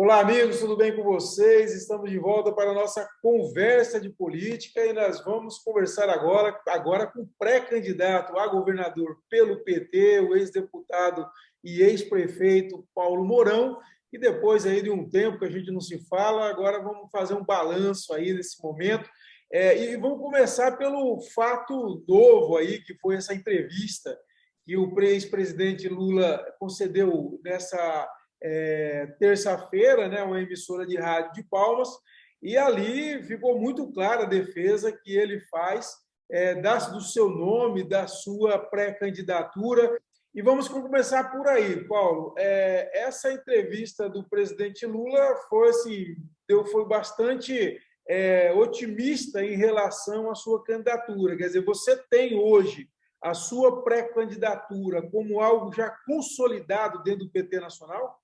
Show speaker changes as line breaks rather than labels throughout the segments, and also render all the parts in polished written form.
Olá, amigos, tudo bem com vocês? Estamos de volta para a nossa conversa de política e nós vamos conversar agora com o pré-candidato a governador pelo PT, o ex-deputado e ex-prefeito Paulo Mourão. E depois aí de um tempo que a gente não se fala, agora vamos fazer um balanço aí desse momento. E vamos começar pelo fato novo aí, que foi essa entrevista que o ex-presidente Lula concedeu nessa terça-feira, né, uma emissora de rádio de Palmas, e ali ficou muito clara a defesa que ele faz do seu nome, da sua pré-candidatura. E vamos começar por aí, Paulo. Essa entrevista do presidente Lula foi, assim, foi bastante otimista em relação à sua candidatura. Quer dizer, você tem hoje a sua pré-candidatura como algo já consolidado dentro do PT Nacional?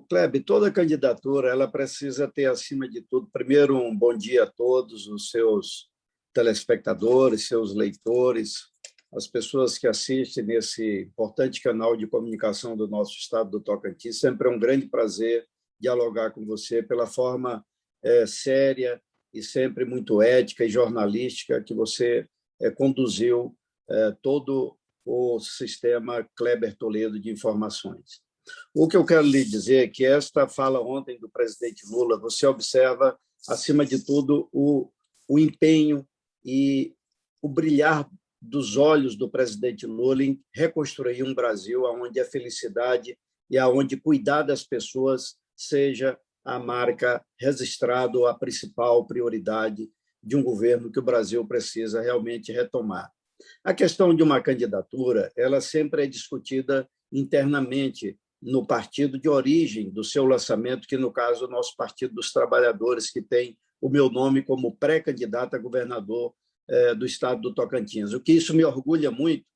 Kleber, toda candidatura ela precisa ter, acima de tudo, primeiro, um bom dia a todos os seus telespectadores, seus leitores, as pessoas que assistem nesse importante canal de comunicação do nosso estado do Tocantins. Sempre é um grande prazer dialogar com você pela forma séria e sempre muito ética e jornalística que você conduziu todo o sistema Kleber Toledo de informações. O que eu quero lhe dizer é que esta fala ontem do presidente Lula, você observa, acima de tudo, o empenho e o brilhar dos olhos do presidente Lula em reconstruir um Brasil onde a felicidade e onde cuidar das pessoas seja a marca registrada ou a principal prioridade de um governo que o Brasil precisa realmente retomar. A questão de uma candidatura, ela sempre é discutida internamente no partido de origem do seu lançamento, que, no caso, é o nosso Partido dos Trabalhadores, que tem o meu nome como pré-candidato a governador do estado do Tocantins. O que isso me orgulha muito,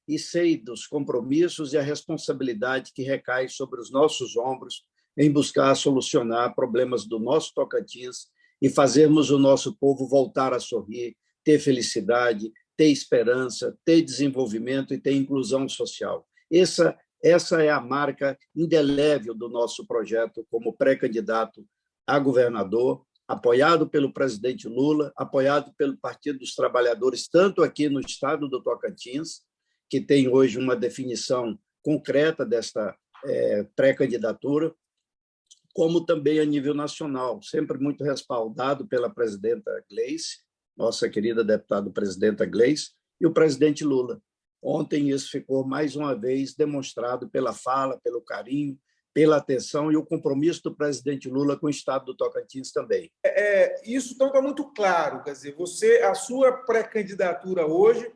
e sei dos compromissos e a responsabilidade que recai sobre os nossos ombros em buscar solucionar problemas do nosso Tocantins e fazermos o nosso povo voltar a sorrir, ter felicidade, ter esperança, ter desenvolvimento e ter inclusão social. Essa é a marca indelével do nosso projeto como pré-candidato a governador, apoiado pelo presidente Lula, apoiado pelo Partido dos Trabalhadores, tanto aqui no estado do Tocantins, que tem hoje uma definição concreta desta pré-candidatura, como também a nível nacional, sempre muito respaldado pela presidenta Gleice, nossa querida deputada presidenta Gleice, e o presidente Lula. Ontem isso ficou mais uma vez demonstrado pela fala, pelo carinho, pela atenção e o compromisso do presidente Lula com o estado do Tocantins também.
Isso então está muito claro, quer dizer, a sua pré-candidatura hoje,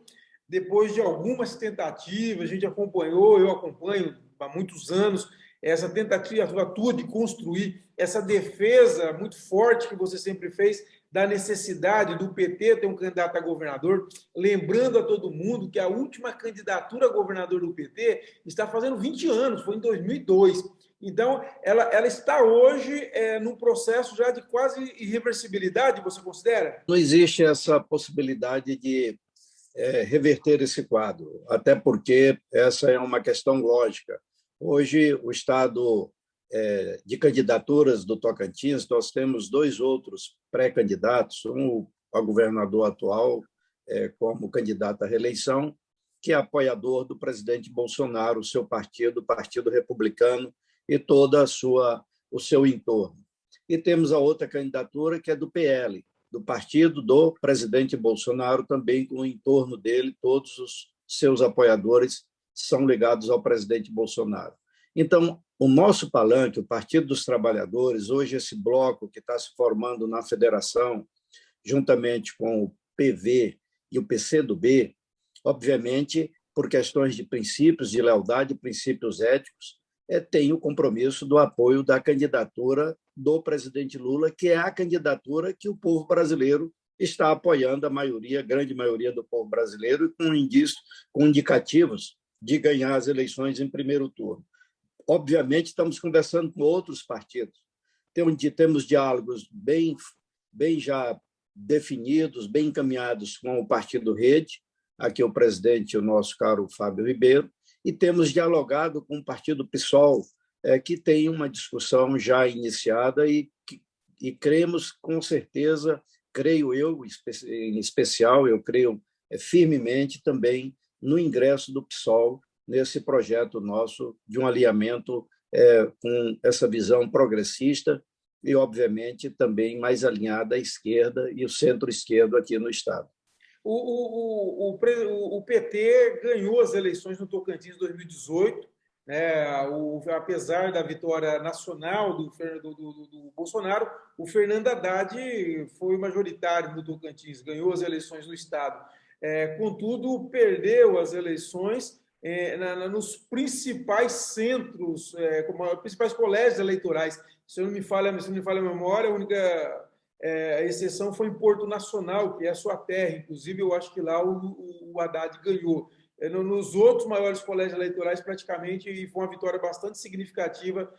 depois de algumas tentativas, a gente acompanhou, eu acompanho há muitos anos, essa tentativa tua de construir essa defesa muito forte que você sempre fez da necessidade do PT ter um candidato a governador, lembrando a todo mundo que a última candidatura a governador do PT está fazendo 20 anos, foi em 2002. Então, ela está hoje num processo já de quase irreversibilidade, você considera?
Não existe essa possibilidade de reverter esse quadro, até porque essa é uma questão lógica. Hoje, o estado de candidaturas do Tocantins, nós temos dois outros pré-candidatos, um a governador atual como candidato à reeleição, que é apoiador do presidente Bolsonaro, o seu partido, o Partido Republicano, e todo o seu entorno. E temos a outra candidatura, que é do PL, do partido do presidente Bolsonaro, também com o entorno dele, todos os seus apoiadores são ligados ao presidente Bolsonaro. Então, o nosso palanque, o Partido dos Trabalhadores, hoje esse bloco que está se formando na federação, juntamente com o PV e o PCdoB, obviamente, por questões de princípios de lealdade, princípios éticos, tem o compromisso do apoio da candidatura do presidente Lula, que é a candidatura que o povo brasileiro está apoiando, a grande maioria do povo brasileiro, com indicativos de ganhar as eleições em primeiro turno. Obviamente, estamos conversando com outros partidos. Temos diálogos bem já definidos, bem encaminhados com o Partido Rede, aqui o presidente, o nosso caro Fábio Ribeiro, e temos dialogado com o Partido PSOL, que tem uma discussão já iniciada e cremos, com certeza, creio eu, em especial, eu creio firmemente também no ingresso do PSOL nesse projeto nosso de um alinhamento com essa visão progressista e, obviamente, também mais alinhada à esquerda e o centro-esquerdo aqui no Estado.
O PT ganhou as eleições no Tocantins em 2018, né? Apesar da vitória nacional do Bolsonaro, o Fernando Haddad foi majoritário no Tocantins, ganhou as eleições no Estado. Contudo, perdeu as eleições nos principais centros, como os principais colégios eleitorais. Se não me falha a memória, a única exceção foi em Porto Nacional, que é a sua terra. Inclusive, eu acho que lá o Haddad ganhou. Nos outros maiores colégios eleitorais, praticamente, e foi uma vitória bastante significativa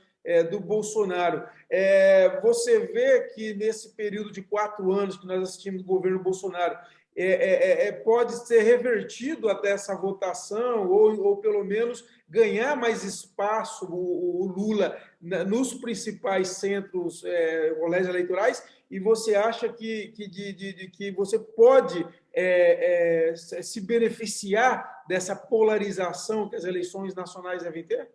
do Bolsonaro. Você vê que nesse período de 4 anos que nós assistimos do governo Bolsonaro, pode ser revertido até essa votação, ou pelo menos ganhar mais espaço o Lula nos principais centros, colégios eleitorais, e você acha que você pode se beneficiar dessa polarização que as eleições nacionais devem ter?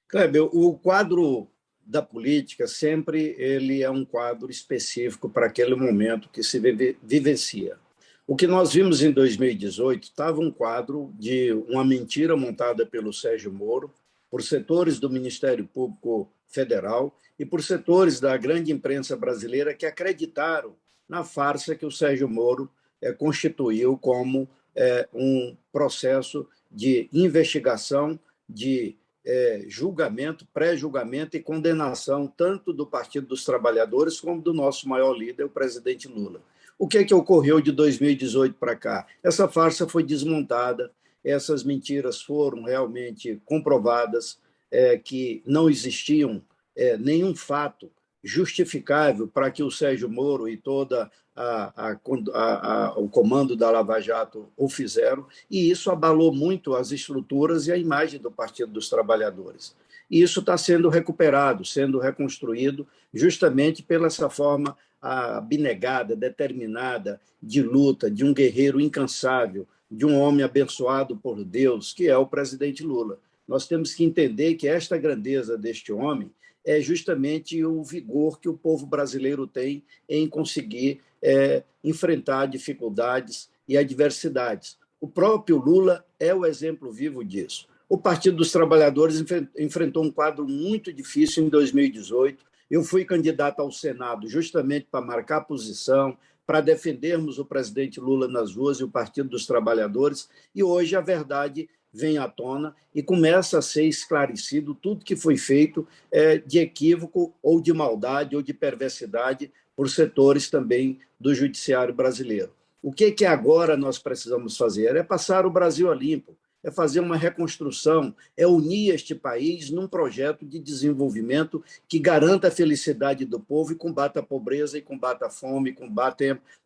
Kleber, o quadro da política sempre ele é um quadro específico para aquele momento que se vivencia. O que nós vimos em 2018 estava um quadro de uma mentira montada pelo Sérgio Moro, por setores do Ministério Público Federal e por setores da grande imprensa brasileira que acreditaram na farsa que o Sérgio Moro constituiu como um processo de investigação, de julgamento, pré-julgamento e condenação tanto do Partido dos Trabalhadores como do nosso maior líder, o presidente Lula. O que ocorreu de 2018 para cá? Essa farsa foi desmontada, essas mentiras foram realmente comprovadas, que não existiam nenhum fato justificável para que o Sérgio Moro e toda o comando da Lava Jato o fizeram, e isso abalou muito as estruturas e a imagem do Partido dos Trabalhadores. E isso está sendo recuperado, sendo reconstruído, justamente pela essa forma abnegada, determinada, de luta, de um guerreiro incansável, de um homem abençoado por Deus, que é o presidente Lula. Nós temos que entender que esta grandeza deste homem é justamente o vigor que o povo brasileiro tem em conseguir enfrentar dificuldades e adversidades. O próprio Lula é o exemplo vivo disso. O Partido dos Trabalhadores enfrentou um quadro muito difícil em 2018. Eu fui candidato ao Senado justamente para marcar posição, para defendermos o presidente Lula nas ruas e o Partido dos Trabalhadores, e hoje a verdade vem à tona e começa a ser esclarecido tudo que foi feito de equívoco ou de maldade ou de perversidade por setores também do judiciário brasileiro. O que agora nós precisamos fazer? É passar o Brasil a limpo, é fazer uma reconstrução, é unir este país num projeto de desenvolvimento que garanta a felicidade do povo e combata a pobreza e combata a fome,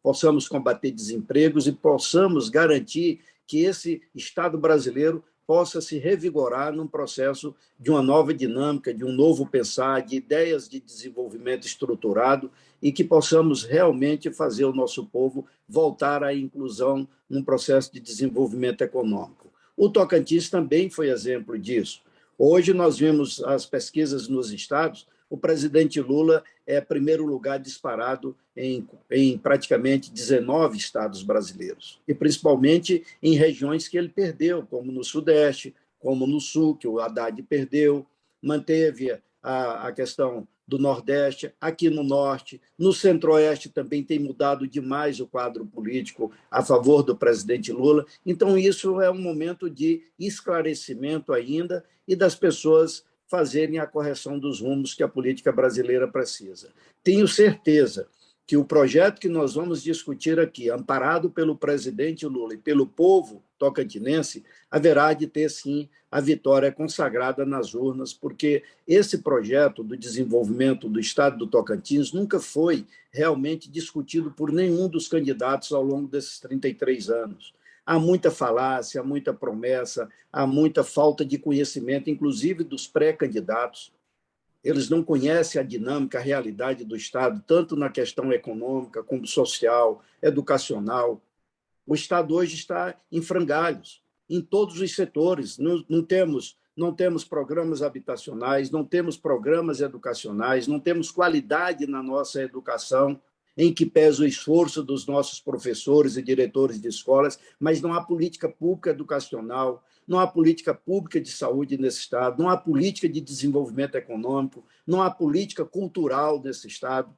possamos combater desempregos e possamos garantir que esse Estado brasileiro possa se revigorar num processo de uma nova dinâmica, de um novo pensar, de ideias de desenvolvimento estruturado e que possamos realmente fazer o nosso povo voltar à inclusão num processo de desenvolvimento econômico. O Tocantins também foi exemplo disso. Hoje nós vimos as pesquisas nos estados, o presidente Lula é primeiro lugar disparado em praticamente 19 estados brasileiros, e principalmente em regiões que ele perdeu, como no Sudeste, como no Sul, que o Haddad perdeu, manteve a questão do Nordeste, aqui no Norte, no Centro-Oeste também tem mudado demais o quadro político a favor do presidente Lula. Então, isso é um momento de esclarecimento ainda e das pessoas fazerem a correção dos rumos que a política brasileira precisa. Tenho certeza que o projeto que nós vamos discutir aqui, amparado pelo presidente Lula e pelo povo tocantinense, haverá de ter, sim, a vitória consagrada nas urnas, porque esse projeto do desenvolvimento do Estado do Tocantins nunca foi realmente discutido por nenhum dos candidatos ao longo desses 33 anos. há muita falácia, há muita promessa, há muita falta de conhecimento, inclusive dos pré-candidatos. Eles não conhecem a dinâmica, a realidade do Estado, tanto na questão econômica, como social, educacional. O Estado hoje está em frangalhos, em todos os setores. Não temos programas habitacionais, não temos programas educacionais, não temos qualidade na nossa educação, em que pesa o esforço dos nossos professores e diretores de escolas, mas não há política pública educacional, não há política pública de saúde nesse Estado, não há política de desenvolvimento econômico, não há política cultural nesse Estado.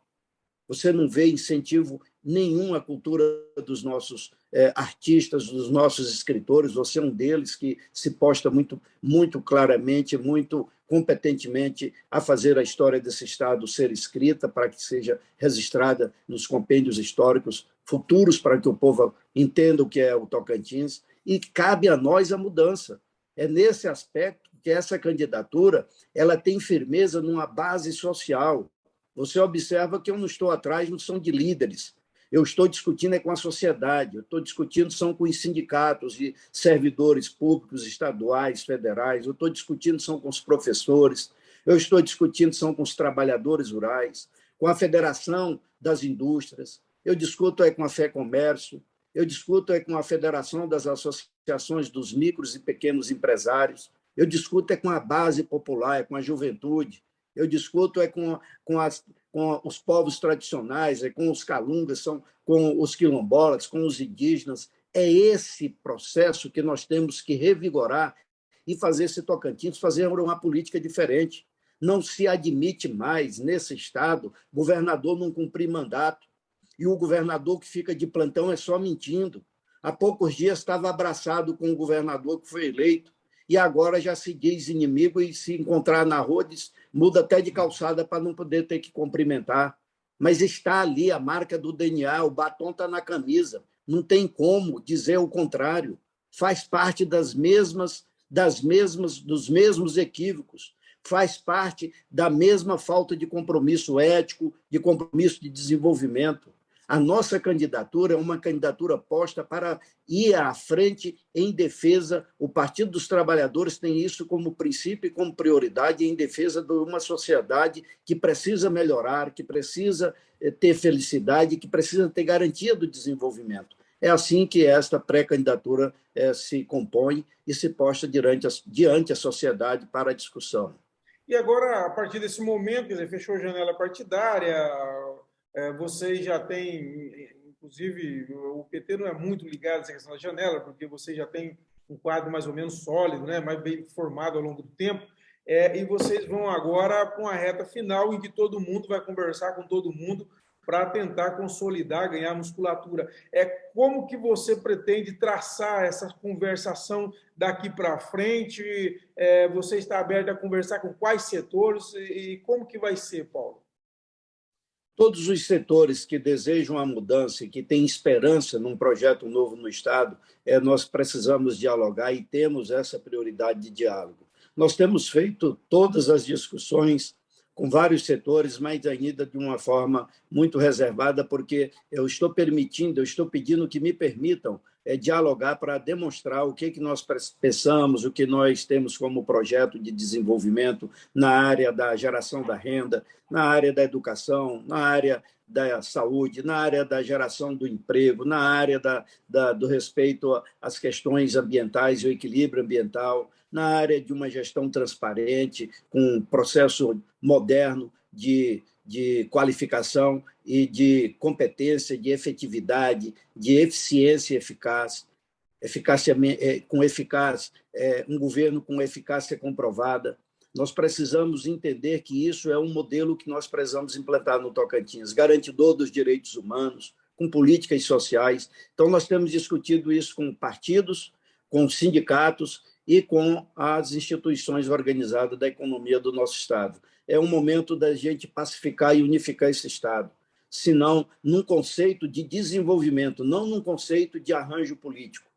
Você não vê incentivo nenhum à cultura dos nossos artistas, dos nossos escritores. Você é um deles que se posta muito, muito claramente, muito competentemente a fazer a história desse Estado ser escrita para que seja registrada nos compêndios históricos futuros, para que o povo entenda o que é o Tocantins. E cabe a nós a mudança. É nesse aspecto que essa candidatura ela tem firmeza numa base social. Você observa que eu não estou atrás, não são de líderes. Eu estou discutindo com a sociedade, eu estou discutindo são com os sindicatos de servidores públicos, estaduais, federais, eu estou discutindo são com os professores, eu estou discutindo são com os trabalhadores rurais, com a Federação das Indústrias, eu discuto com a FEComércio, eu discuto com a Federação das Associações dos Micros e Pequenos Empresários, eu discuto com a base popular, com a juventude, eu discuto com os povos tradicionais, com os calungas, com os quilombolas, com os indígenas. É esse processo que nós temos que revigorar e fazer esse Tocantins fazer uma política diferente. Não se admite mais, nesse Estado, governador não cumprir mandato. E o governador que fica de plantão é só mentindo. Há poucos dias estava abraçado com o governador que foi eleito, e agora já se diz inimigo e se encontrar na rua, muda até de calçada para não poder ter que cumprimentar. Mas está ali a marca do DNA, o batom está na camisa. Não tem como dizer o contrário. Faz parte dos mesmos equívocos. Faz parte da mesma falta de compromisso ético, de compromisso de desenvolvimento. A nossa candidatura é uma candidatura posta para ir à frente em defesa. O Partido dos Trabalhadores tem isso como princípio e como prioridade em defesa de uma sociedade que precisa melhorar, que precisa ter felicidade, que precisa ter garantia do desenvolvimento. É assim que esta pré-candidatura se compõe e se posta diante a sociedade para a discussão.
E agora, a partir desse momento, fechou a janela partidária, vocês já têm, inclusive, o PT não é muito ligado a essa questão da janela, porque vocês já têm um quadro mais ou menos sólido, né, mais bem formado ao longo do tempo, e vocês vão agora para uma reta final em que todo mundo vai conversar com todo mundo para tentar consolidar, ganhar musculatura. Como que você pretende traçar essa conversação daqui para frente? Você está aberto a conversar com quais setores e como que vai ser, Paulo?
Todos os setores que desejam a mudança e que têm esperança num projeto novo no Estado, nós precisamos dialogar e temos essa prioridade de diálogo. Nós temos feito todas as discussões com vários setores, mas ainda de uma forma muito reservada, porque eu estou pedindo que me permitam dialogar para demonstrar o que nós pensamos, o que nós temos como projeto de desenvolvimento na área da geração da renda, na área da educação, na área da saúde, na área da geração do emprego, na área do respeito às questões ambientais e o equilíbrio ambiental, na área de uma gestão transparente, com um processo moderno de qualificação e de competência, de efetividade, de eficiência eficaz, um governo com eficácia comprovada. Nós precisamos entender que isso é um modelo que nós precisamos implantar no Tocantins, garantidor dos direitos humanos, com políticas sociais. Então, nós temos discutido isso com partidos, com sindicatos e com as instituições organizadas da economia do nosso Estado. É um momento da gente pacificar e unificar esse Estado, senão num conceito de desenvolvimento, não num conceito de arranjo político.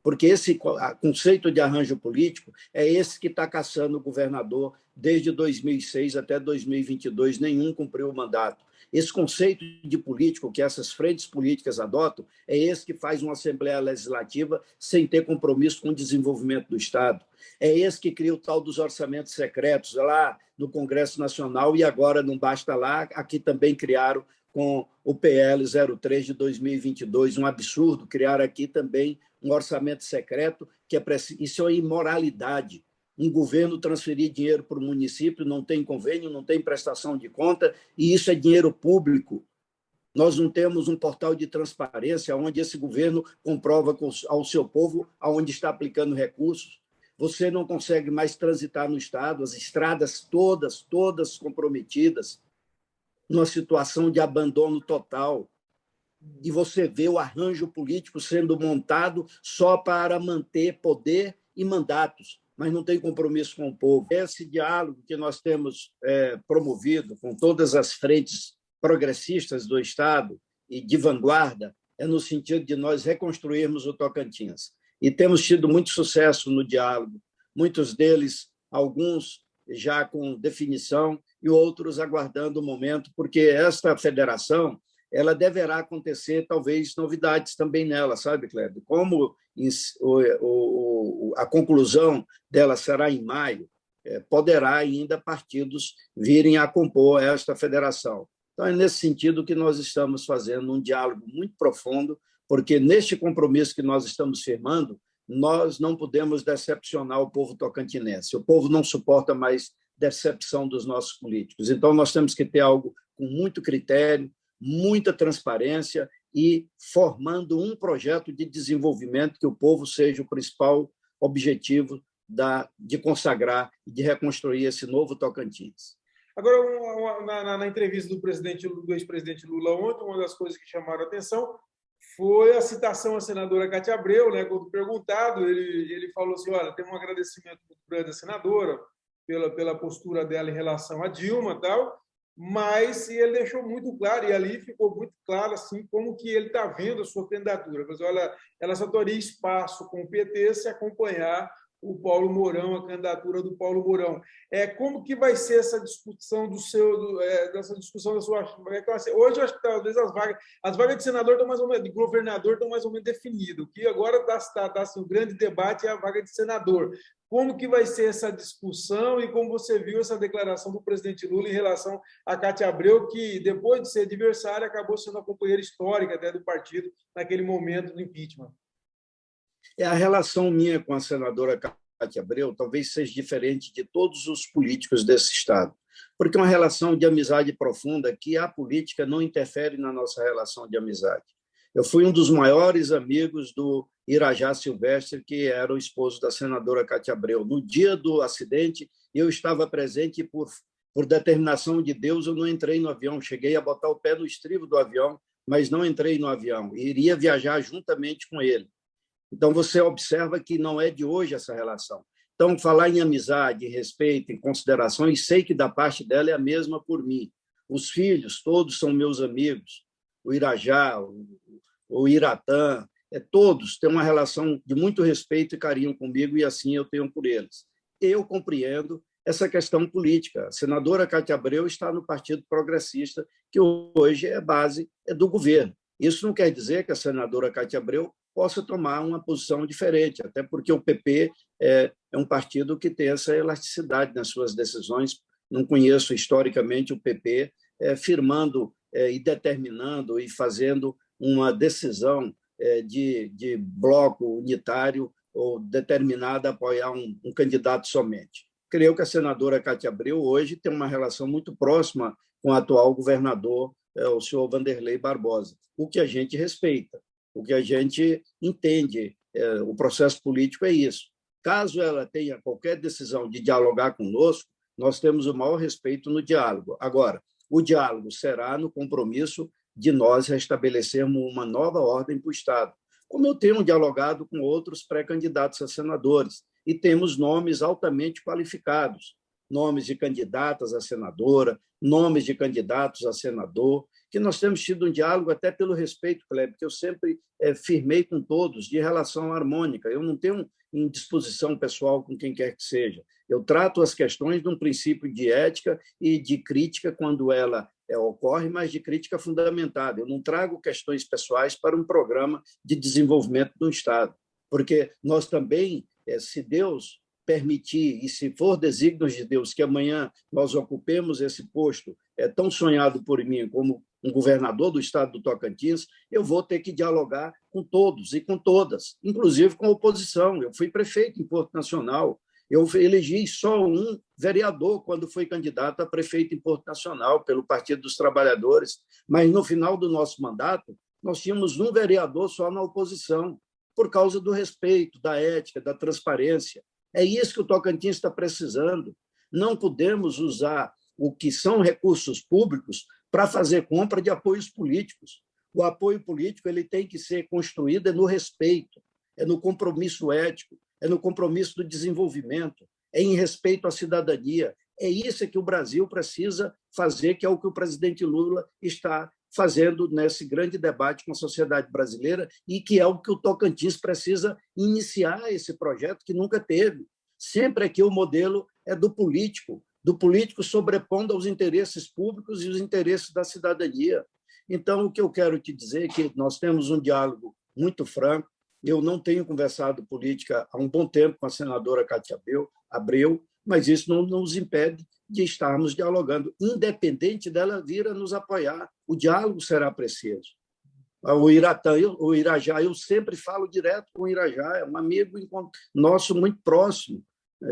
porque esse conceito de arranjo político é esse que está caçando o governador desde 2006 até 2022, nenhum cumpriu o mandato. Esse conceito de político que essas frentes políticas adotam é esse que faz uma Assembleia Legislativa sem ter compromisso com o desenvolvimento do Estado. É esse que cria o tal dos orçamentos secretos lá no Congresso Nacional e agora não basta lá, aqui também criaram com o PL 03 de 2022, um absurdo criar aqui também um orçamento secreto, que isso é uma imoralidade. Um governo transferir dinheiro para o município, não tem convênio, não tem prestação de conta, e isso é dinheiro público. Nós não temos um portal de transparência onde esse governo comprova ao seu povo aonde está aplicando recursos. Você não consegue mais transitar no Estado, as estradas todas comprometidas, numa situação de abandono total. E você vê o arranjo político sendo montado só para manter poder e mandatos, mas não tem compromisso com o povo. Esse diálogo que nós temos promovido com todas as frentes progressistas do Estado e de vanguarda é no sentido de nós reconstruirmos o Tocantins. E temos tido muito sucesso no diálogo, muitos deles, alguns já com definição e outros aguardando o momento, porque esta federação ela deverá acontecer, talvez, novidades também nela, sabe, Kleber? Como a conclusão dela será em maio, poderá ainda partidos virem a compor esta federação. Então, é nesse sentido que nós estamos fazendo um diálogo muito profundo, porque neste compromisso que nós estamos firmando, nós não podemos decepcionar o povo tocantinense. O povo não suporta mais decepção dos nossos políticos. Então, nós temos que ter algo com muito critério, muita transparência e formando um projeto de desenvolvimento que o povo seja o principal objetivo de consagrar e de reconstruir esse novo Tocantins.
Agora, na entrevista do ex-presidente Lula ontem, uma das coisas que chamaram a atenção foi a citação à senadora Cátia Abreu, né? Quando perguntado, ele falou assim, olha, tem um agradecimento muito grande à senadora pela postura dela em relação a Dilma e tal, mas ele deixou muito claro, e ali ficou muito claro assim, como que ele está vendo a sua candidatura. Mas, olha, ela só teria espaço com o PT se acompanhar o Paulo Mourão, a candidatura do Paulo Mourão. Como que vai ser essa discussão dessa discussão da sua... Hoje, acho que talvez as vagas de senador estão mais ou menos, de governador estão mais ou menos definidas. O que agora está assim, um grande debate é a vaga de senador. Como que vai ser essa discussão e como você viu essa declaração do presidente Lula em relação a Cátia Abreu, que, depois de ser adversária, acabou sendo a companheira histórica até do partido naquele momento do impeachment?
A relação minha com a senadora Cátia Abreu talvez seja diferente de todos os políticos desse Estado, porque é uma relação de amizade profunda que a política não interfere na nossa relação de amizade. Eu fui um dos maiores amigos do Irajá Silvestre, que era o esposo da senadora Cátia Abreu. No dia do acidente, eu estava presente e, por determinação de Deus, eu não entrei no avião. Cheguei a botar o pé no estribo do avião, mas não entrei no avião. E iria viajar juntamente com ele. Então, você observa que não é de hoje essa relação. Então, falar em amizade, respeito, em consideração, e sei que da parte dela é a mesma por mim. Os filhos, todos são meus amigos. O Irajá, o Iratã, todos têm uma relação de muito respeito e carinho comigo, e assim eu tenho por eles. Eu compreendo essa questão política. A senadora Cátia Abreu está no Partido Progressista, que hoje é base do governo. Isso não quer dizer que a senadora Cátia Abreu possa tomar uma posição diferente, até porque o PP é um partido que tem essa elasticidade nas suas decisões. Não conheço historicamente o PP firmando e determinando e fazendo uma decisão de bloco unitário ou determinada a apoiar um candidato somente. Creio que a senadora Cátia Abreu hoje tem uma relação muito próxima com o atual governador, o senhor Wanderlei Barbosa, o que a gente respeita. O que a gente entende, o processo político é isso. Caso ela tenha qualquer decisão de dialogar conosco, nós temos o maior respeito no diálogo. Agora, o diálogo será no compromisso de nós restabelecermos uma nova ordem para o Estado, como eu tenho dialogado com outros pré-candidatos a senadores, e temos nomes altamente qualificados. nomes de candidatas a senadora, nomes de candidatos a senador, que nós temos tido um diálogo até pelo respeito, Kleber, que eu sempre firmei com todos, de relação harmônica. Eu não tenho indisposição pessoal com quem quer que seja. Eu trato as questões de um princípio de ética e de crítica quando ela ocorre, mas de crítica fundamentada. Eu não trago questões pessoais para um programa de desenvolvimento do Estado, porque nós também, se Deus permitir, e se for desígnio de Deus, que amanhã nós ocupemos esse posto tão sonhado por mim como um governador do estado do Tocantins, eu vou ter que dialogar com todos e com todas, inclusive com a oposição. Eu fui prefeito em Porto Nacional, eu elegi só um vereador quando fui candidato a prefeito em Porto Nacional pelo Partido dos Trabalhadores, mas no final do nosso mandato nós tínhamos um vereador só na oposição, por causa do respeito, da ética, da transparência. É isso que o Tocantins está precisando. Não podemos usar o que são recursos públicos para fazer compra de apoios políticos. O apoio político ele tem que ser construído no respeito, no compromisso ético, no compromisso do desenvolvimento, em respeito à cidadania. É isso que o Brasil precisa fazer, que é o que o presidente Lula está fazendo nesse grande debate com a sociedade brasileira e que é o que o Tocantins precisa iniciar esse projeto que nunca teve. Sempre aqui o modelo é do político sobrepondo aos interesses públicos e os interesses da cidadania. Então, o que eu quero te dizer é que nós temos um diálogo muito franco. Eu não tenho conversado política há um bom tempo com a senadora Cátia Abreu, mas isso não nos impede de estarmos dialogando, independente dela vir a nos apoiar. O diálogo será preciso. O Irajá, eu sempre falo direto com o Irajá, é um amigo nosso muito próximo,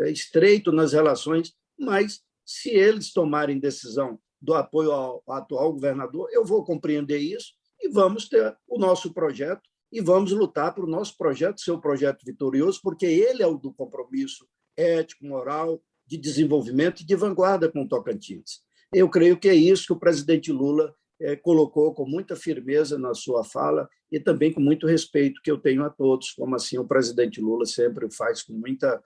estreito nas relações, mas se eles tomarem decisão do apoio ao atual governador, eu vou compreender isso e vamos ter o nosso projeto e vamos lutar para o nosso projeto ser um projeto vitorioso, porque ele é o do compromisso ético, moral, de desenvolvimento e de vanguarda com o Tocantins. Eu creio que é isso que o presidente Lula colocou com muita firmeza na sua fala e também com muito respeito que eu tenho a todos, como assim o presidente Lula sempre faz com muita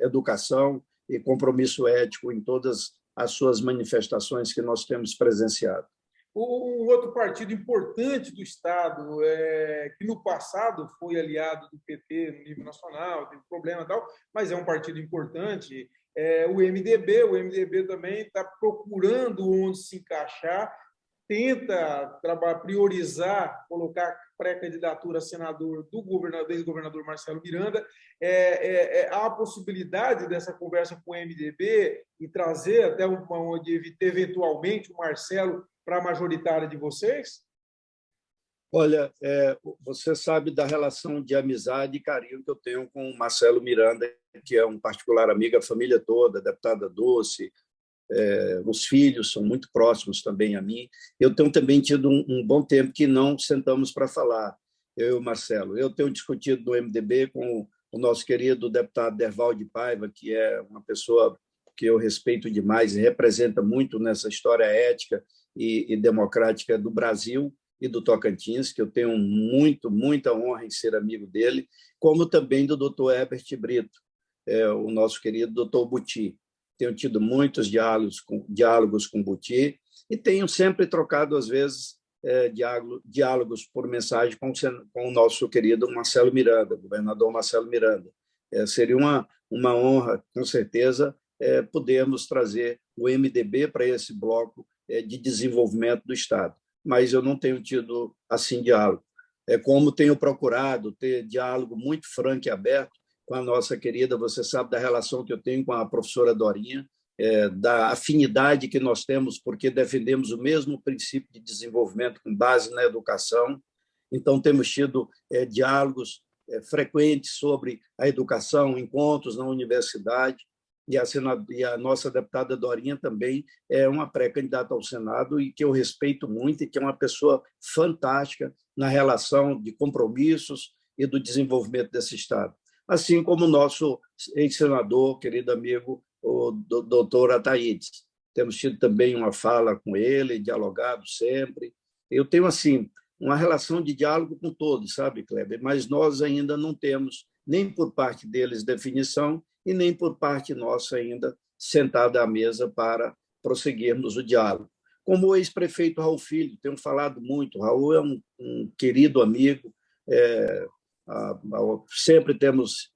educação e compromisso ético em todas as suas manifestações que nós temos presenciado.
Um outro partido importante do Estado, que no passado foi aliado do PT no nível nacional, teve problema e tal, mas é um partido importante, o MDB. O MDB também está procurando onde se encaixar, tenta priorizar, colocar pré-candidatura a senador do ex-governador Marcelo Miranda. Há a possibilidade dessa conversa com o MDB e trazer até onde eventualmente o Marcelo para a majoritária de vocês?
Olha, você sabe da relação de amizade e carinho que eu tenho com o Marcelo Miranda, que é um particular amigo, a família toda, a deputada Dulce, os filhos são muito próximos também a mim. Eu tenho também tido um bom tempo que não sentamos para falar, eu e o Marcelo. Eu tenho discutido no MDB com o nosso querido deputado Derval de Paiva, que é uma pessoa que eu respeito demais e representa muito nessa história ética e democrática do Brasil e do Tocantins, que eu tenho muita honra em ser amigo dele, como também do doutor Herbert Brito, o nosso querido doutor Buti. Tenho tido muitos diálogos com o Buti e tenho sempre trocado, às vezes, diálogos por mensagem com o nosso querido Marcelo Miranda, governador Marcelo Miranda. Seria uma honra, com certeza, podermos trazer o MDB para esse bloco de desenvolvimento do Estado. Mas eu não tenho tido assim diálogo. Como tenho procurado ter diálogo muito franco e aberto com a nossa querida, você sabe da relação que eu tenho com a professora Dorinha, da afinidade que nós temos, porque defendemos o mesmo princípio de desenvolvimento com base na educação. Então, temos tido diálogos frequentes sobre a educação, encontros na universidade, e a nossa deputada Dorinha também é uma pré-candidata ao Senado e que eu respeito muito e que é uma pessoa fantástica na relação de compromissos e do desenvolvimento desse Estado. Assim como o nosso ex-senador, querido amigo, o doutor Ataídes. Temos tido também uma fala com ele, dialogado sempre. Eu tenho, assim, uma relação de diálogo com todos, sabe, Kleber? Mas nós ainda não temos, nem por parte deles, definição, e nem por parte nossa ainda sentada à mesa para prosseguirmos o diálogo. Como o ex-prefeito Raul Filho, tenho falado muito, Raul é um querido amigo, sempre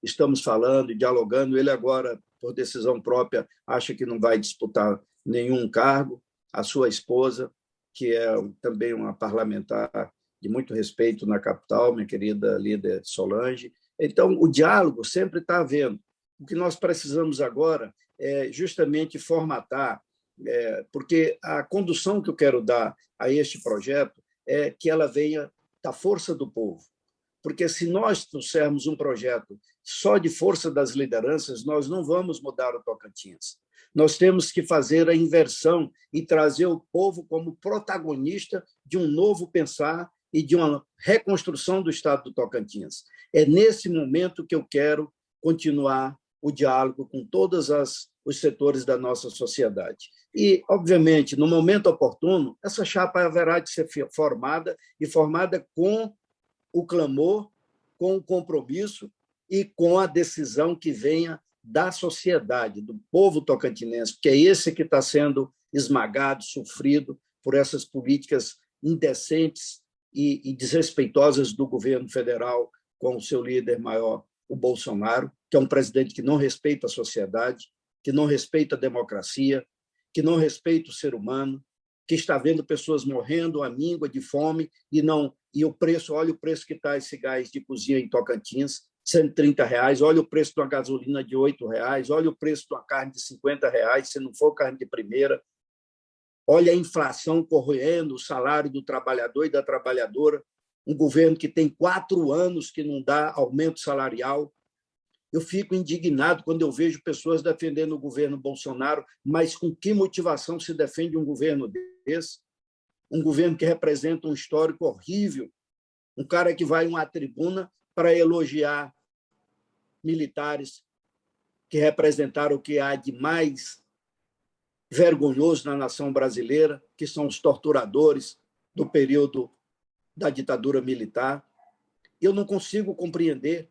estamos falando e dialogando. Ele agora, por decisão própria, acha que não vai disputar nenhum cargo. A sua esposa, que é também uma parlamentar de muito respeito na capital, minha querida líder Solange. Então, o diálogo sempre está havendo. O que nós precisamos agora é justamente formatar, porque a condução que eu quero dar a este projeto é que ela venha da força do povo. Porque se nós trouxermos um projeto só de força das lideranças, nós não vamos mudar o Tocantins. Nós temos que fazer a inversão e trazer o povo como protagonista de um novo pensar e de uma reconstrução do Estado do Tocantins. É nesse momento que eu quero continuar o diálogo com todos os setores da nossa sociedade. E, obviamente, no momento oportuno, essa chapa haverá de ser formada e formada com o clamor, com o compromisso e com a decisão que venha da sociedade, do povo tocantinense, porque é esse que está sendo esmagado, sofrido por essas políticas indecentes e desrespeitosas do governo federal com o seu líder maior, o Bolsonaro, que é um presidente que não respeita a sociedade, que não respeita a democracia, que não respeita o ser humano, que está vendo pessoas morrendo à míngua de fome e o preço, olha o preço que está esse gás de cozinha em Tocantins, R$ 130, olha o preço de uma gasolina de R$ 8, olha o preço de uma carne de R$ 50, se não for carne de primeira, olha a inflação corroendo o salário do trabalhador e da trabalhadora, um governo que tem 4 anos que não dá aumento salarial. Eu fico indignado quando eu vejo pessoas defendendo o governo Bolsonaro, mas com que motivação se defende um governo desse? Um governo que representa um histórico horrível, um cara que vai a uma tribuna para elogiar militares que representaram o que há de mais vergonhoso na nação brasileira, que são os torturadores do período da ditadura militar. Eu não consigo compreender.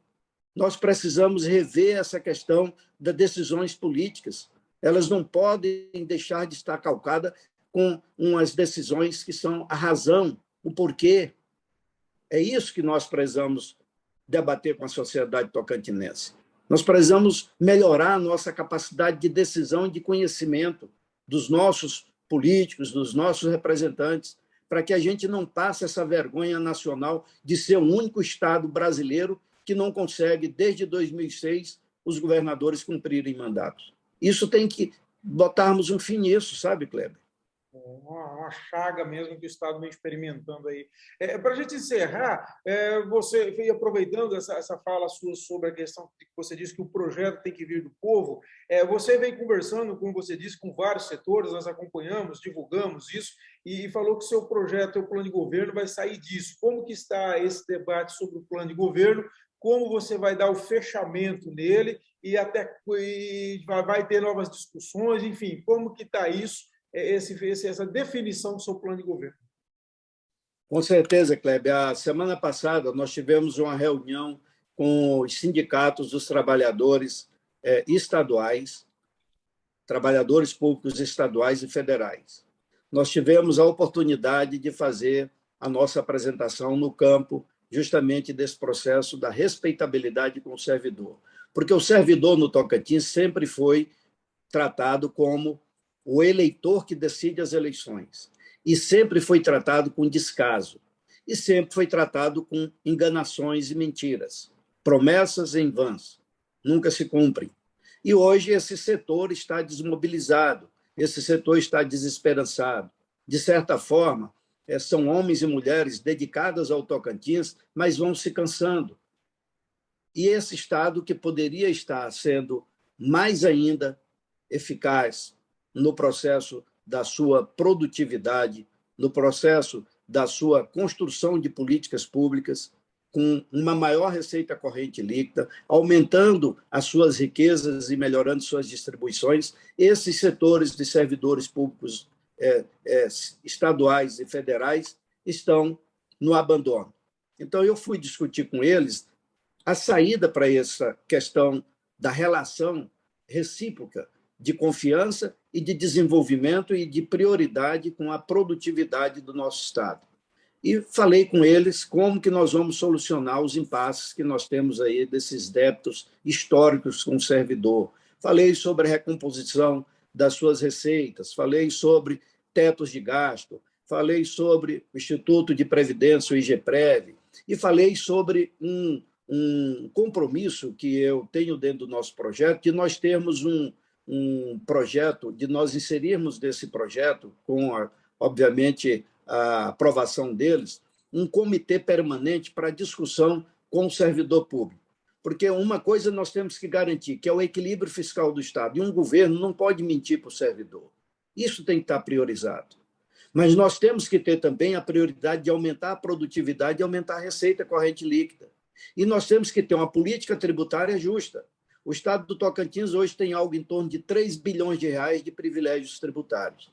Nós precisamos rever essa questão das decisões políticas. Elas não podem deixar de estar calcadas com umas decisões que são a razão, o porquê. É isso que nós precisamos debater com a sociedade tocantinense. Nós precisamos melhorar a nossa capacidade de decisão e de conhecimento dos nossos políticos, dos nossos representantes, para que a gente não passe essa vergonha nacional de ser o único Estado brasileiro que não consegue, desde 2006, os governadores cumprirem mandatos. Isso tem que botarmos um fim nisso, sabe, Kleber?
Uma chaga mesmo que o Estado vem experimentando aí. Para a gente encerrar, você foi aproveitando essa fala sua sobre a questão que você disse que o projeto tem que vir do povo, você vem conversando, como você disse, com vários setores, nós acompanhamos, divulgamos isso, e falou que o seu projeto, o plano de governo, vai sair disso. Como que está esse debate sobre o plano de governo? Como você vai dar o fechamento nele e vai ter novas discussões, enfim, como que está isso? Essa definição do seu plano de governo.
Com certeza, Kleber. A semana passada nós tivemos uma reunião com os sindicatos dos trabalhadores estaduais, trabalhadores públicos estaduais e federais. Nós tivemos a oportunidade de fazer a nossa apresentação no campo justamente desse processo da respeitabilidade com o servidor. Porque o servidor no Tocantins sempre foi tratado como o eleitor que decide as eleições. E sempre foi tratado com descaso. E sempre foi tratado com enganações e mentiras. Promessas em vãs. Nunca se cumprem. E hoje esse setor está desmobilizado. Esse setor está desesperançado. De certa forma, são homens e mulheres dedicadas ao Tocantins, mas vão se cansando. E esse Estado que poderia estar sendo mais ainda eficaz no processo da sua produtividade, no processo da sua construção de políticas públicas, com uma maior receita corrente líquida, aumentando as suas riquezas e melhorando suas distribuições, esses setores de servidores públicos estaduais e federais estão no abandono. Então, eu fui discutir com eles a saída para essa questão da relação recíproca de confiança e de desenvolvimento e de prioridade com a produtividade do nosso Estado. E falei com eles como que nós vamos solucionar os impasses que nós temos aí desses débitos históricos com o servidor. Falei sobre a recomposição das suas receitas, falei sobre tetos de gasto, falei sobre o Instituto de Previdência, o IGPREV, e falei sobre um compromisso que eu tenho dentro do nosso projeto, de nós termos um projeto, de nós inserirmos desse projeto, obviamente, a aprovação deles, um comitê permanente para discussão com o servidor público. Porque uma coisa nós temos que garantir, que é o equilíbrio fiscal do Estado, e um governo não pode mentir para o servidor. Isso tem que estar priorizado. Mas nós temos que ter também a prioridade de aumentar a produtividade e aumentar a receita corrente líquida. E nós temos que ter uma política tributária justa. O Estado do Tocantins hoje tem algo em torno de 3 bilhões de reais de privilégios tributários.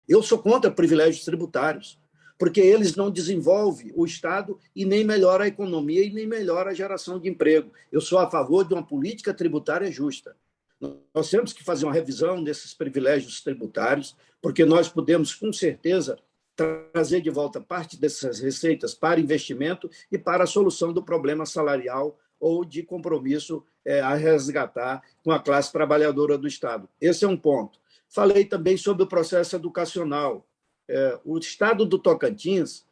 Eu sou contra privilégios tributários, porque eles não desenvolvem o Estado e nem melhoram a economia e nem melhoram a geração de emprego. Eu sou a favor de uma política tributária justa. Nós temos que fazer uma revisão desses privilégios tributários, porque nós podemos, com certeza, trazer de volta parte dessas receitas para investimento e para a solução do problema salarial ou de compromisso a resgatar com a classe trabalhadora do Estado. Esse é um ponto. Falei também sobre o processo educacional. O Estado do Tocantins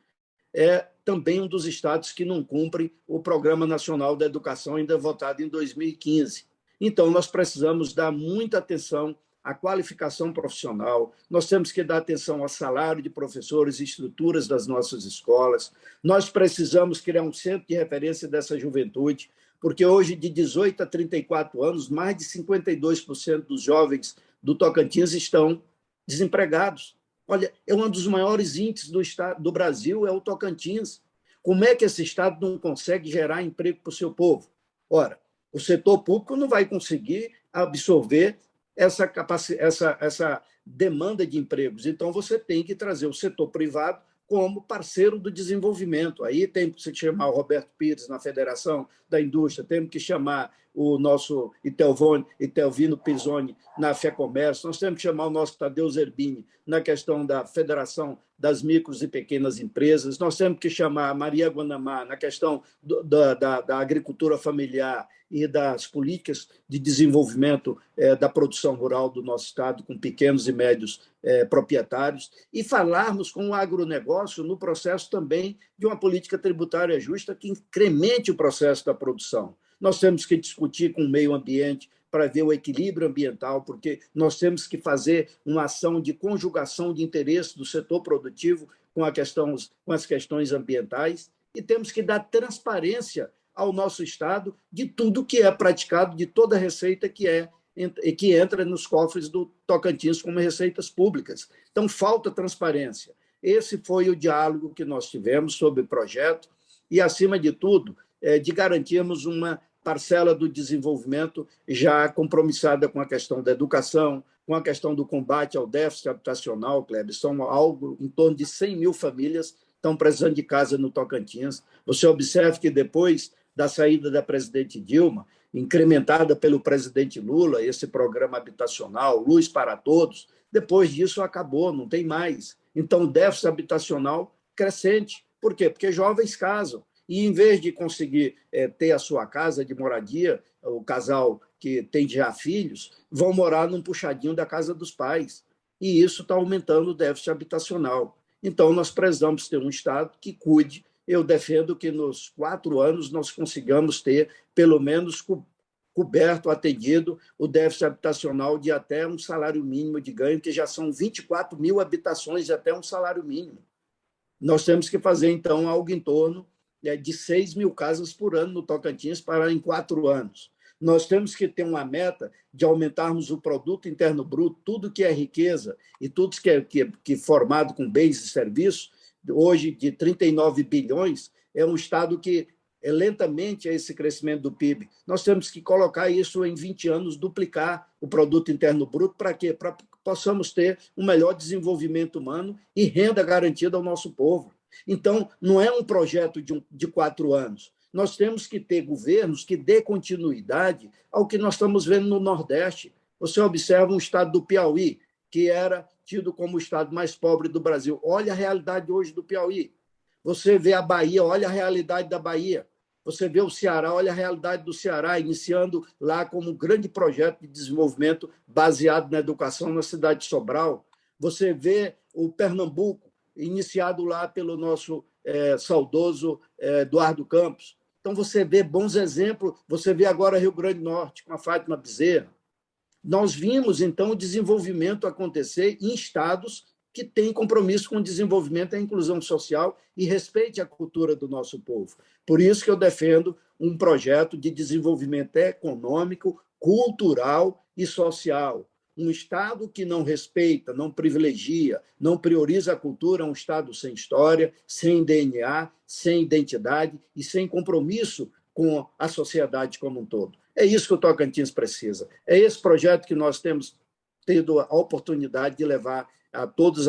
é também um dos estados que não cumpre o Programa Nacional da Educação, ainda votado em 2015. Então, nós precisamos dar muita atenção à qualificação profissional, nós temos que dar atenção ao salário de professores e estruturas das nossas escolas, nós precisamos criar um centro de referência dessa juventude, porque hoje, de 18 a 34 anos, mais de 52% dos jovens do Tocantins estão desempregados. Olha, é um dos maiores índices do Brasil, é o Tocantins. Como é que esse Estado não consegue gerar emprego para o seu povo? Ora, o setor público não vai conseguir absorver essa demanda de empregos. Então, você tem que trazer o setor privado como parceiro do desenvolvimento. Aí tem que chamar o Roberto Pires na Federação da Indústria, temos que chamar o nosso Itelvino Pisoni na FEComércio, nós temos que chamar o nosso Tadeu Zerbini na questão da Federação das Micros e Pequenas Empresas, nós temos que chamar a Maria Guanamá na questão da agricultura familiar e das políticas de desenvolvimento da produção rural do nosso Estado, com pequenos e médios proprietários, e falarmos com o agronegócio no processo também de uma política tributária justa que incremente o processo da produção. Nós temos que discutir com o meio ambiente para ver o equilíbrio ambiental, porque nós temos que fazer uma ação de conjugação de interesses do setor produtivo com as questões ambientais, e temos que dar transparência ao nosso Estado de tudo que é praticado, de toda a receita que entra nos cofres do Tocantins como receitas públicas. Então, falta transparência. Esse foi o diálogo que nós tivemos sobre o projeto e, acima de tudo, de garantirmos uma parcela do desenvolvimento já compromissada com a questão da educação, com a questão do combate ao déficit habitacional, Kleber. São algo em torno de 100 mil famílias estão precisando de casa no Tocantins. Você observa que depois da saída da presidente Dilma, incrementada pelo presidente Lula, esse programa habitacional, Luz para Todos, depois disso acabou, não tem mais. Então, déficit habitacional crescente. Por quê? Porque jovens casam. E, em vez de conseguir ter a sua casa de moradia, o casal que tem já filhos, vão morar num puxadinho da casa dos pais. E isso está aumentando o déficit habitacional. Então, nós precisamos ter um Estado que cuide. Eu defendo que, nos 4 anos, nós consigamos ter, pelo menos, coberto, atendido o déficit habitacional de até um salário mínimo de ganho, que já são 24 mil habitações de até um salário mínimo. Nós temos que fazer, então, algo em torno de 6 mil casas por ano no Tocantins para em 4 anos. Nós temos que ter uma meta de aumentarmos o produto interno bruto, tudo que é riqueza e tudo que é formado com bens e serviços, hoje de 39 bilhões, é um Estado que lentamente esse crescimento do PIB. Nós temos que colocar isso em 20 anos, duplicar o produto interno bruto, para quê? Para que possamos ter um melhor desenvolvimento humano e renda garantida ao nosso povo. Então, não é um projeto de 4 anos. Nós temos que ter governos que dê continuidade ao que nós estamos vendo no Nordeste. Você observa um estado do Piauí, que era tido como o estado mais pobre do Brasil. Olha a realidade hoje do Piauí. Você vê a Bahia, olha a realidade da Bahia. Você vê o Ceará, olha a realidade do Ceará, iniciando lá como um grande projeto de desenvolvimento baseado na educação na cidade de Sobral. Você vê o Pernambuco, iniciado lá pelo nosso saudoso Eduardo Campos. Então, você vê bons exemplos. Você vê agora Rio Grande do Norte, com a Fátima Bezerra. Nós vimos, então, o desenvolvimento acontecer em estados que têm compromisso com o desenvolvimento e a inclusão social e respeite a cultura do nosso povo. Por isso que eu defendo um projeto de desenvolvimento econômico, cultural e social. Um Estado que não respeita, não privilegia, não prioriza a cultura é um Estado sem história, sem DNA, sem identidade e sem compromisso com a sociedade como um todo. É isso que o Tocantins precisa. É esse projeto que nós temos tido a oportunidade de levar a todas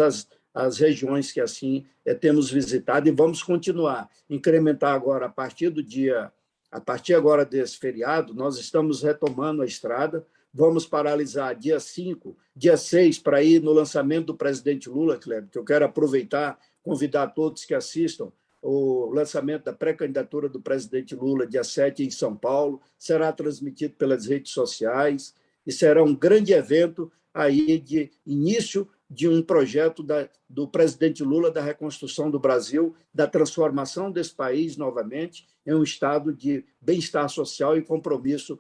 as regiões que assim temos visitado e vamos continuar. Incrementar agora, a partir agora desse feriado, nós estamos retomando a estrada, vamos paralisar dia 5, dia 6, para ir no lançamento do presidente Lula, Kleber, que eu quero aproveitar, convidar todos que assistam o lançamento da pré-candidatura do presidente Lula, dia 7, em São Paulo, será transmitido pelas redes sociais e será um grande evento aí de início de um projeto do presidente Lula da reconstrução do Brasil, da transformação desse país novamente em um estado de bem-estar social e compromisso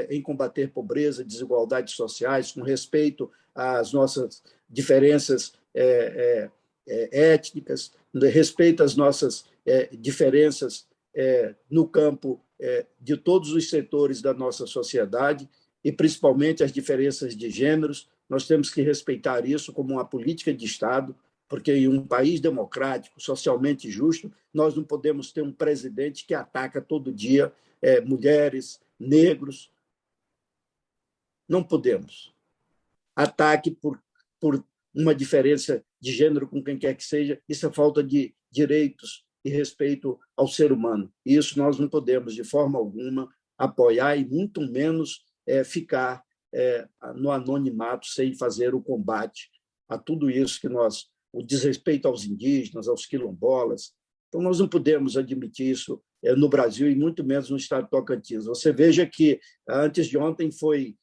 em combater pobreza, desigualdades sociais, com respeito às nossas diferenças étnicas, respeito às nossas diferenças no campo de todos os setores da nossa sociedade e principalmente as diferenças de gêneros. Nós temos que respeitar isso como uma política de Estado, porque em um país democrático, socialmente justo, nós não podemos ter um presidente que ataca todo dia mulheres, negros. Não podemos. Ataque por uma diferença de gênero com quem quer que seja, isso é falta de direitos e respeito ao ser humano. E isso nós não podemos, de forma alguma, apoiar e muito menos ficar no anonimato sem fazer o combate a tudo isso que o desrespeito aos indígenas, aos quilombolas. Então, nós não podemos admitir isso no Brasil e muito menos no estado de Tocantins. Você veja que, antes de ontem, foi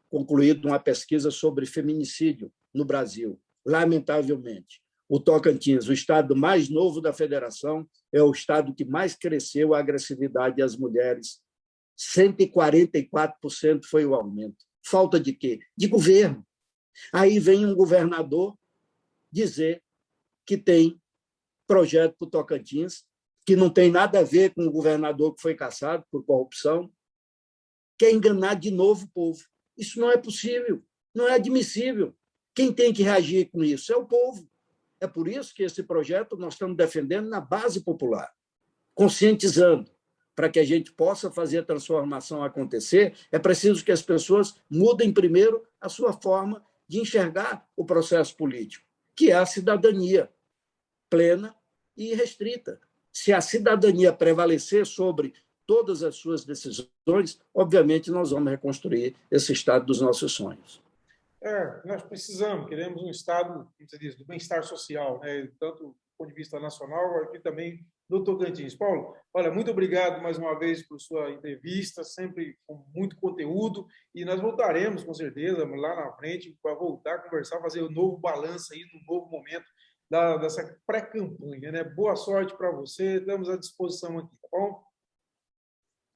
concluída uma pesquisa sobre feminicídio no Brasil. Lamentavelmente, o Tocantins, o estado mais novo da federação, é o estado que mais cresceu a agressividade às mulheres. 144% foi o aumento. Falta de quê? De governo. Aí vem um governador dizer que tem projeto para o Tocantins, que não tem nada a ver com o governador que foi cassado por corrupção, quer enganar de novo o povo. Isso não é possível, não é admissível. Quem tem que reagir com isso é o povo. É por isso que esse projeto nós estamos defendendo na base popular, conscientizando. Para que a gente possa fazer a transformação acontecer, é preciso que as pessoas mudem primeiro a sua forma de enxergar o processo político, que é a cidadania plena e restrita. Se a cidadania prevalecer sobre todas as suas decisões, obviamente nós vamos reconstruir esse estado dos nossos sonhos.
Nós queremos um estado, como você diz, do bem-estar social, né? Tanto do ponto de vista nacional, aqui também do Tocantins. Paulo, olha, muito obrigado mais uma vez por sua entrevista, sempre com muito conteúdo, e nós voltaremos, com certeza, lá na frente, para voltar a conversar, fazer um novo balanço aí, num novo momento dessa pré-campanha, né? Boa sorte para você, estamos à disposição aqui, tá bom?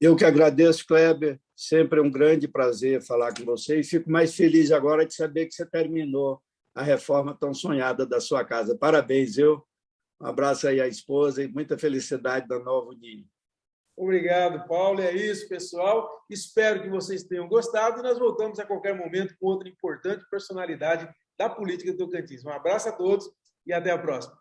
Eu que agradeço, Kleber, sempre é um grande prazer falar com você e fico mais feliz agora de saber que você terminou a reforma tão sonhada da sua casa. Parabéns, viu? Um abraço aí à esposa e muita felicidade da nova Ninho.
Obrigado, Paulo. É isso, pessoal. Espero que vocês tenham gostado e nós voltamos a qualquer momento com outra importante personalidade da política do Tocantins. Um abraço a todos e até a próxima.